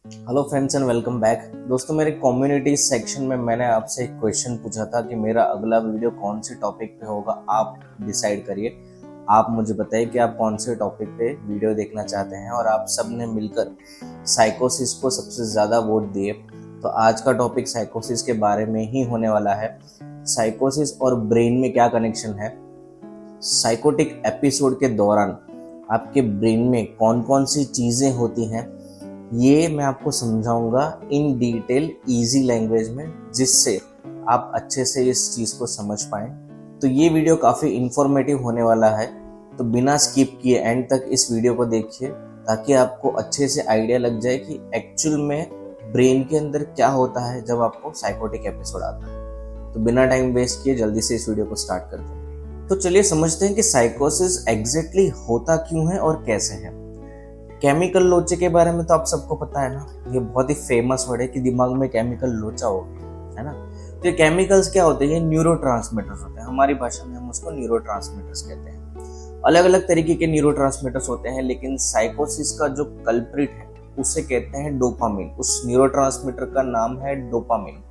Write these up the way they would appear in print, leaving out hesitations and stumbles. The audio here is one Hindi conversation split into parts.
Hello friends and welcome back. दोस्तों, मेरे कम्युनिटी सेक्शन में मैंने आपसे एक क्वेश्चन पूछा था कि मेरा अगला वीडियो कौन से टॉपिक पे होगा। आप डिसाइड करिए। आप मुझे बताइए कि आप कौन से टॉपिक पे वीडियो देखना चाहते हैं, और आप सब ने मिलकर साइकोसिस को सबसे ज़्यादा वोट दिए। तो आज का टॉपिक साइकोसिस के बारे में ही होने वाला है। साइकोसिस और ब्रेन में क्या कनेक्शन है, साइकोटिक एपिसोड के दौरान आपके ब्रेन में कौन कौन सी चीज़ें होती हैं, ये मैं आपको समझाऊंगा इन डिटेल इजी लैंग्वेज में, जिससे आप अच्छे से इस चीज़ को समझ पाएं। तो ये वीडियो काफ़ी इंफॉर्मेटिव होने वाला है, तो बिना स्किप किए एंड तक इस वीडियो को देखिए, ताकि आपको अच्छे से आइडिया लग जाए कि एक्चुअल में ब्रेन के अंदर क्या होता है जब आपको साइकोटिक एपिसोड आता है। तो बिना टाइम वेस्ट किए जल्दी से इस वीडियो को स्टार्ट करते हैं। तो चलिए समझते हैं कि साइकोसिस एग्जैक्टली होता क्यों है और कैसे है। केमिकल लोचे के बारे में तो आप सबको पता है ना, ये बहुत ही फेमस वर्ड है कि दिमाग में केमिकल लोचा हो गया है ना। तो ये केमिकल्स क्या होते हैं, ये न्यूरोट्रांसमीटर्स होते हैं। हमारी भाषा में हम उसको न्यूरोट्रांसमीटर्स कहते हैं। अलग अलग तरीके के न्यूरोट्रांसमीटर्स होते हैं, लेकिन साइकोसिस का जो कल्प्रिट है उसे कहते हैं डोपामिन। उस न्यूरोट्रांसमीटर का नाम है डोपामिन।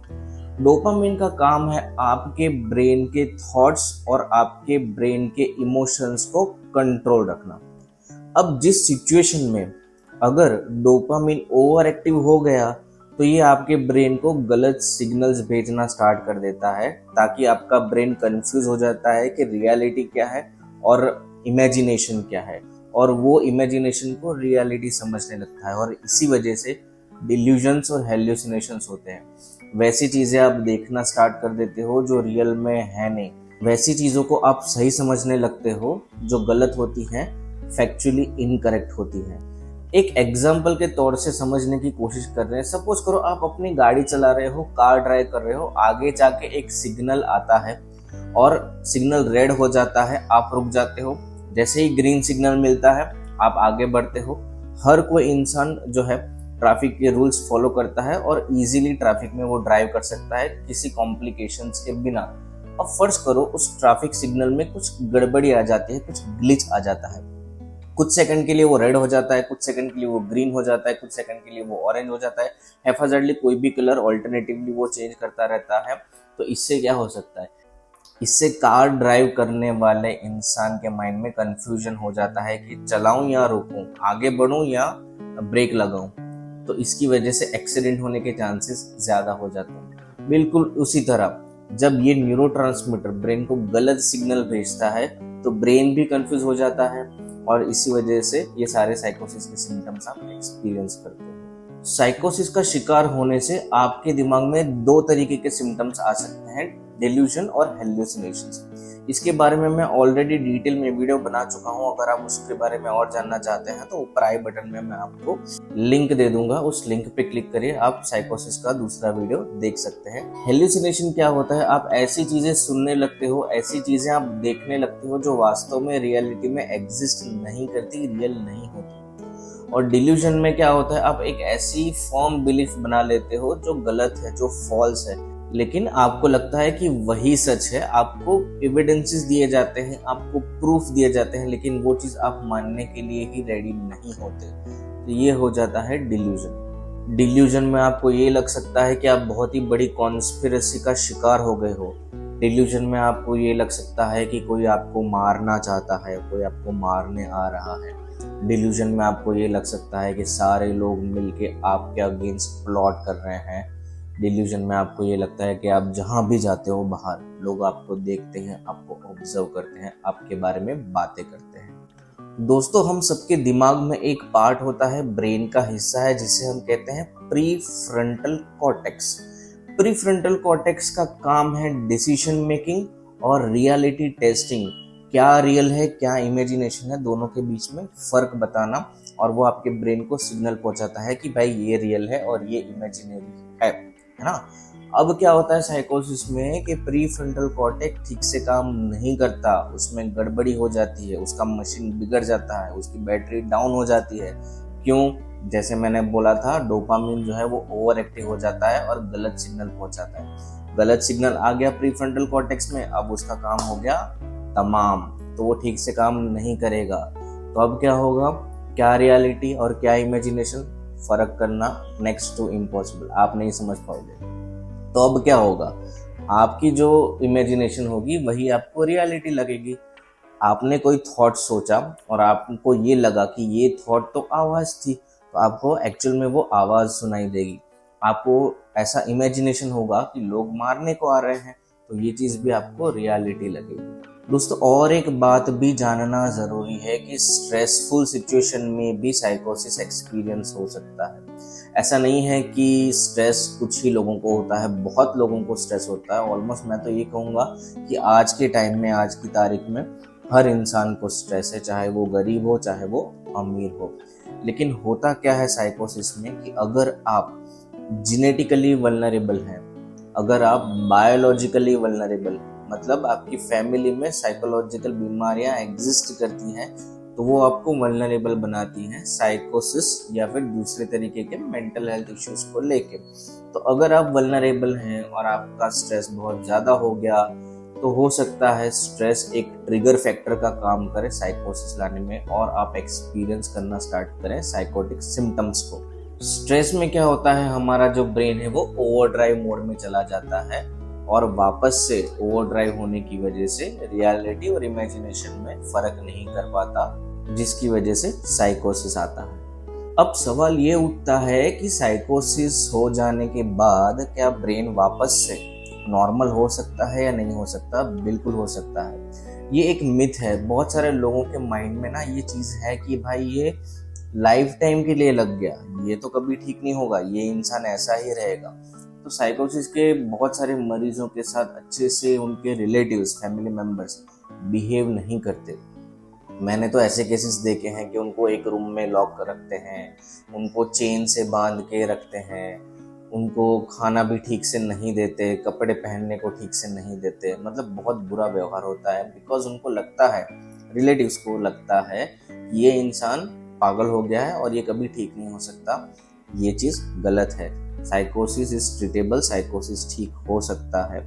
डोपामिन का काम है आपके ब्रेन के थॉट्स और आपके ब्रेन के इमोशंस को कंट्रोल रखना। अब जिस सिचुएशन में अगर डोपामिन ओवर एक्टिव हो गया, तो ये आपके ब्रेन को गलत सिग्नल्स भेजना स्टार्ट कर देता है, ताकि आपका ब्रेन कंफ्यूज हो जाता है कि रियलिटी क्या है और इमेजिनेशन क्या है, और वो इमेजिनेशन को रियलिटी समझने लगता है, और इसी वजह से डिल्यूजन्स और हेल्यूसिनेशंस होते हैं। वैसी चीज़ें आप देखना स्टार्ट कर देते हो जो रियल में है नहीं, वैसी चीज़ों को आप सही समझने लगते हो जो गलत होती हैं, फैक्चुअली इनकरेक्ट होती है। एक एग्जाम्पल के तौर से समझने की कोशिश कर रहे हैं। सपोज करो आप अपनी गाड़ी चला रहे हो, कार ड्राइव कर रहे हो, आगे जाके एक सिग्नल आता है और सिग्नल रेड हो जाता है, आप रुक जाते हो। जैसे ही ग्रीन सिग्नल मिलता है आप आगे बढ़ते हो। हर कोई इंसान जो है ट्रैफिक के रूल्स फॉलो करता है और इजीली ट्रैफिक में वो ड्राइव कर सकता है किसी कॉम्प्लिकेशंस के बिना। अब फर्ज करो उस ट्रैफिक सिग्नल में कुछ गड़बड़ी आ जाती है, कुछ ग्लिच आ जाता है। कुछ सेकंड के लिए वो रेड हो जाता है, कुछ सेकंड के लिए वो ग्रीन हो जाता है, कुछ सेकंड के लिए वो ऑरेंज हो जाता है। हैफाजर्डली कोई भी कलर ऑल्टरनेटिवली वो चेंज करता रहता है। तो इससे क्या हो सकता है, इससे कार ड्राइव करने वाले इंसान के माइंड में कंफ्यूजन हो जाता है कि चलाऊं या रुकूं, आगे बढ़ूं या ब्रेक लगाऊं। तो इसकी वजह से एक्सीडेंट होने के चांसेस ज्यादा हो जाते हैं। बिल्कुल उसी तरह जब ये न्यूरोट्रांसमीटर ब्रेन को गलत सिग्नल भेजता है, तो ब्रेन भी कंफ्यूज हो जाता है, और इसी वजह से ये सारे साइकोसिस के सिम्टम्स आप एक्सपीरियंस करते हो। साइकोसिस का शिकार होने से आपके दिमाग में दो तरीके के सिम्टम्स आ सकते हैं, डिल्यूजन और हेल्यूसिनेशंस। इसके बारे में मैं ऑलरेडी डिटेल में वीडियो बना चुका हूं। अगर आप उसके बारे में और जानना चाहते हैं तो ऊपर आई बटन में मैं आपको लिंक दे दूंगा, उस लिंक पे क्लिक करिए, आप साइकोसिस का दूसरा वीडियो देख सकते हैं। हेल्यूसिनेशन क्या होता है, आप ऐसी चीजें सुनने लगते हो, ऐसी चीजें आप देखने लगते हो जो वास्तव में रियलिटी में एग्जिस्ट नहीं करती, रियल नहीं होती। और डिल्यूजन में क्या होता है, आप एक ऐसी फॉर्म बिलीफ बना लेते हो जो गलत है, जो फॉल्स है, लेकिन आपको लगता है कि वही सच है। आपको एविडेंसेस दिए जाते हैं, आपको प्रूफ दिए जाते हैं, लेकिन वो चीज़ आप मानने के लिए ही रेडी नहीं होते। तो ये हो जाता है डिल्यूजन। डिल्यूजन में आपको ये लग सकता है कि आप बहुत ही बड़ी कॉन्स्पिरेसी का शिकार हो गए हो। डिल्यूजन में आपको ये लग सकता है कि कोई आपको मारना चाहता है, कोई आपको मारने आ रहा है। डिल्यूजन में आपको ये लग सकता है कि सारे लोग मिलके आपके अगेंस्ट प्लॉट कर रहे हैं। डिल्यूजन में आपको ये लगता है कि आप जहाँ भी जाते हो बाहर, लोग आपको देखते हैं, आपको ऑब्जर्व करते हैं, आपके बारे में बातें करते हैं। दोस्तों, हम सबके दिमाग में एक पार्ट होता है, ब्रेन का हिस्सा है, जिसे हम कहते हैं प्रीफ्रंटल कॉर्टेक्स। प्रीफ्रंटल कॉर्टेक्स का काम है डिसीजन मेकिंग और रियलिटी टेस्टिंग। क्या रियल है, क्या इमेजिनेशन है, दोनों के बीच में फर्क बताना, और वो आपके ब्रेन को सिग्नल पहुंचाता है कि भाई ये रियल है और ये इमेजिनरी है ना। अब क्या होता है साइकोसिस में कि प्रीफ्रंटल कॉर्टेक्स ठीक से काम नहीं करता, उसमें गड़बड़ी हो जाती है, उसका मशीन बिगड़ जाता है, उसकी बैटरी डाउन हो जाती है। क्यों? जैसे मैंने बोला था, डोपामिन जो है वो ओवर एक्टिव हो जाता है और गलत सिग्नल पहुंचाता है। गलत सिग्नल आ गया प्रीफ्रंटल कॉर्टेक्स में, अब उसका काम हो गया तमाम, तो वो ठीक से काम नहीं करेगा। तो अब क्या होगा, क्या रियलिटी और क्या इमेजिनेशन, फर्क करना नेक्स्ट टू इम्पॉसिबल, आप नहीं समझ पाओगे। तो अब क्या होगा, आपकी जो इमेजिनेशन होगी वही आपको रियलिटी लगेगी। आपने कोई थॉट सोचा और आपको ये लगा कि ये थॉट तो आवाज़ थी, तो आपको एक्चुअल में वो आवाज़ सुनाई देगी। आपको ऐसा इमेजिनेशन होगा कि लोग मारने को आ रहे हैं, तो ये चीज़ भी आपको रियलिटी लगेगी। दोस्तों और एक बात भी जानना ज़रूरी है कि स्ट्रेसफुल सिचुएशन में भी साइकोसिस एक्सपीरियंस हो सकता है। ऐसा नहीं है कि स्ट्रेस कुछ ही लोगों को होता है, बहुत लोगों को स्ट्रेस होता है। ऑलमोस्ट मैं तो ये कहूँगा कि आज के टाइम में, आज की तारीख में हर इंसान को स्ट्रेस है, चाहे वो गरीब हो चाहे वो अमीर हो। लेकिन होता क्या है साइकोसिस में कि अगर आप जेनेटिकली वल्नरेबल हैं, अगर आप बायोलॉजिकली वल्नरेबल हैं, मतलब आपकी फैमिली में साइकोलॉजिकल बीमारियां एग्जिस्ट करती हैं, तो वो आपको वल्नरेबल बनाती हैं साइकोसिस या फिर दूसरे तरीके के मेंटल हेल्थ इश्यूज को लेके। तो अगर आप वल्नरेबल हैं और आपका स्ट्रेस बहुत ज़्यादा हो गया, तो हो सकता है स्ट्रेस एक ट्रिगर फैक्टर का काम करे साइकोसिस लाने में और आप एक्सपीरियंस करना स्टार्ट करें साइकोटिक सिम्टम्स को। स्ट्रेस में क्या होता है, हमारा जो ब्रेन है वो ओवरड्राइव मोड में चला जाता है और वापस से ओवरड्राइव होने की वजह से रियलिटी और इमेजिनेशन में फर्क नहीं कर पाता, जिसकी वजह से साइकोसिस आता है। अब सवाल ये उठता है कि साइकोसिस हो जाने के बाद क्या ब्रेन वापस से नॉर्मल हो सकता है या नहीं हो सकता? बिल्कुल हो सकता है। ये एक मिथ है, बहुत सारे लोगों के माइंड में ना ये चीज़ है कि भाई ये लाइफ टाइम के लिए लग गया, ये तो कभी ठीक नहीं होगा, ये इंसान ऐसा ही रहेगा। तो साइकोसिस के बहुत सारे मरीजों के साथ अच्छे से उनके रिलेटिव्स, फैमिली मेम्बर्स बिहेव नहीं करते। मैंने तो ऐसे केसेस देखे हैं कि उनको एक रूम में लॉक कर रखते हैं, उनको चेन से बांध के रखते हैं, उनको खाना भी ठीक से नहीं देते, कपड़े पहनने को ठीक से नहीं देते, मतलब बहुत बुरा व्यवहार होता है। बिकॉज उनको लगता है, रिलेटिव्स को लगता है कि ये इंसान पागल हो गया है और ये कभी ठीक नहीं हो सकता। ये चीज़ गलत है। साइकोसिस इज ट्रीटेबल, साइकोसिस ठीक हो सकता है।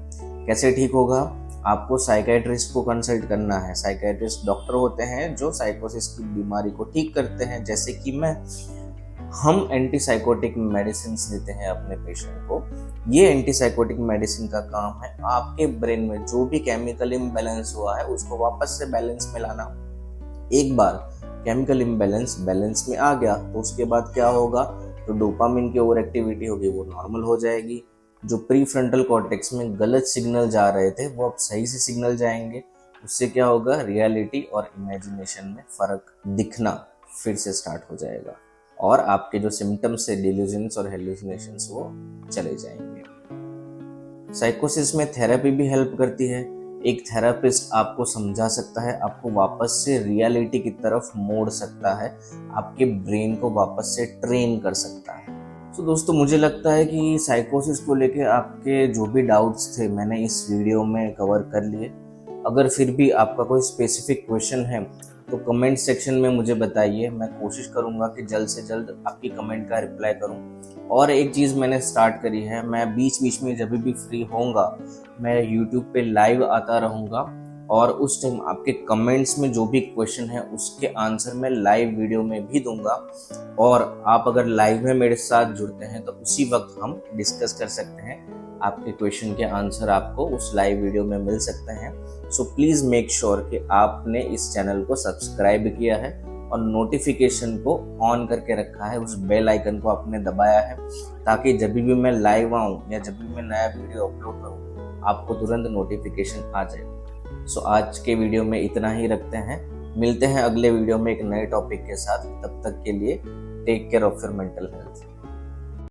कैसे ठीक होगा? आपको साइकेट्रिस्ट को कंसल्ट करना है। साइकेट्रिस्ट डॉक्टर होते हैं जो साइकोसिस की बीमारी को ठीक करते हैं, जैसे कि हम एंटीसाइकोटिक मेडिसिन देते हैं अपने पेशेंट को। ये एंटीसाइकोटिक मेडिसिन का काम है आपके ब्रेन में जो भी केमिकल इम्बैलेंस हुआ है उसको वापस से बैलेंस में लाना। एक बार केमिकल इम्बैलेंस बैलेंस में आ गया तो उसके बाद क्या होगा, तो डोपामिन की ओवर एक्टिविटी होगी, वो नॉर्मल हो जाएगी। जो प्री फ्रंटल कॉर्टेक्स में गलत सिग्नल जा रहे थे वो अब सही से सिग्नल जाएंगे। उससे क्या होगा, रियलिटी और इमेजिनेशन में फर्क दिखना फिर से स्टार्ट हो जाएगा और आपके जो सिम्टम्स है, डिल्यूजन्स और हेलुसिनेशंस, वो चले जाएंगे। साइकोसिस में थेरेपी भी हेल्प करती है। एक थेरापिस्ट आपको समझा सकता है, आपको वापस से रियलिटी की तरफ मोड़ सकता है, आपके ब्रेन को वापस से ट्रेन कर सकता है। तो दोस्तों मुझे लगता है कि साइकोसिस को लेके आपके जो भी डाउट्स थे मैंने इस वीडियो में कवर कर लिए। अगर फिर भी आपका कोई स्पेसिफिक क्वेश्चन है तो कमेंट सेक्शन में मुझे बताइए, मैं कोशिश करूंगा कि जल्द से जल्द आपकी कमेंट का रिप्लाई करूं। और एक चीज़ मैंने स्टार्ट करी है, मैं बीच बीच में जब भी फ्री होऊंगा मैं यूट्यूब पे लाइव आता रहूँगा और उस टाइम आपके कमेंट्स में जो भी क्वेश्चन है उसके आंसर मैं लाइव वीडियो में भी दूंगा। और आप अगर लाइव में मेरे साथ जुड़ते हैं तो उसी वक्त हम डिस्कस कर सकते हैं, आपके क्वेश्चन के आंसर आपको उस लाइव वीडियो में मिल सकते हैं। सो प्लीज़ मेक श्योर कि आपने इस चैनल को सब्सक्राइब किया है और नोटिफिकेशन को ऑन करके रखा है, उस बेल आइकन को आपने दबाया है, ताकि जब भी मैं लाइव आऊँ या जब भी मैं नया वीडियो अपलोड करूँ आपको तुरंत नोटिफिकेशन आ जाए। सो आज के वीडियो में इतना ही रखते हैं, मिलते हैं अगले वीडियो में एक नए टॉपिक के साथ। तब तक के लिए take care of your mental health.